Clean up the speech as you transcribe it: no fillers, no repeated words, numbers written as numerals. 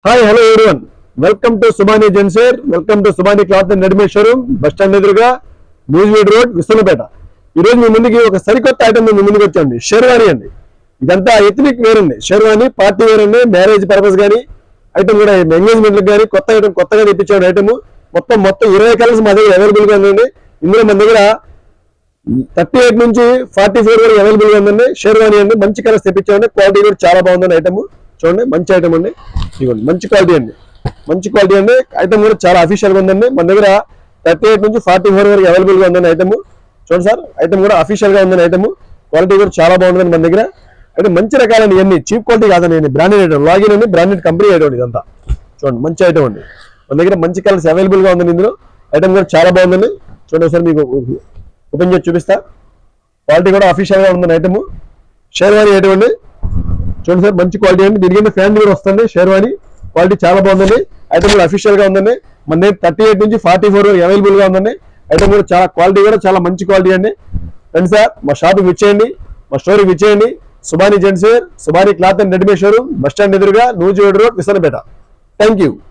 Hi hello everyone, welcome to Subani gents wear, welcome to Subani cloth and readymade showroom, bus stand ఎదురుగా Nuzvid road, Visannapeta. ఈ రోజు మీ ముందుకి ఒక సరికొత్త ఐటమ్ మీ ముందుకు వచ్చండి. షెర్వానీ అండి. ఇదంతా ఎథనిక్ వేర్ అండి. షెర్వానీ పార్టీ వేర్ అండి. మ్యారేజ్ పర్పస్ కానీ ఐటమ్ కూడా ఎంగేజ్మెంట్లకు కానీ కొత్త ఐటమ్ కొత్తగా తెప్పించాడు ఐటమ్. మొత్తం 20 కలర్స్ మా దగ్గర అవైలబుల్ గా ఉందండి. ఇందులో మన దగ్గర 38 నుంచి 44 వరకు అవైలబుల్ గా ఉందండి. షెర్వానీ అండి, మంచి కలర్స్ తెప్పించామండి. క్వాలిటీ కూడా చాలా బాగుందండి. ఐటమ్ చూడండి, మంచి ఐటమ్ అండి. ఇవ్వండి, మంచి క్వాలిటీ అండి, మంచి క్వాలిటీ అండి. ఐటమ్ కూడా చాలా అఫీషియల్ గా ఉందండి. మన దగ్గర 38 నుంచి 44 వరకు అవైలబుల్ గా ఉందండి ఐటమ్. చూడండి సార్, ఐటమ్ కూడా అఫీషియల్ గా ఉందండి. ఐటమ్ క్వాలిటీ కూడా చాలా బాగుందండి మన దగ్గర. అయితే మంచి రకాలండి, ఇవన్నీ చీప్ క్వాలిటీ కాదండి, బ్రాండెడ్ ఐటమ్, లాగిన్ అండి, బ్రాండెడ్ కంపెనీ ఐటమ్ ఇదంతా. చూడండి, మంచి ఐటమ్ అండి. మన దగ్గర మంచి కలర్స్ అవైలబుల్ గా ఉందండి. ఇందులో ఐటమ్ కూడా చాలా బాగుందండి. చూడండి సార్, మీకు ఓపెన్ చేసి చూపిస్తా. క్వాలిటీ కూడా అఫీషియల్ గా ఉందండి. ఐటమ్ షెర్వానీ ఐటమ్ అండి. చూడండి సార్, మంచి క్వాలిటీ అండి. దీనికి ఫ్యాన్ కూడా వస్తుంది. షెర్వానీ క్వాలిటీ చాలా బాగుందండి. ఐటమ్ కూడా అఫీషియల్ గా ఉందండి. మన దగ్గర 38 నుంచి 44 వరకు అవైలబుల్ గా ఉందండి. ఐటమ్ కూడా చాలా క్వాలిటీ కూడా చాలా మంచి క్వాలిటీ అండి. రండి సార్, మా షాప్కి విచ్చేయండి, మా స్టోర్కి విచ్చేయండి. Subani gents wear, Subani cloth and readymade showroom, bus stand ఎదురుగా Nuzvid road, Vissannapeta. Thank you.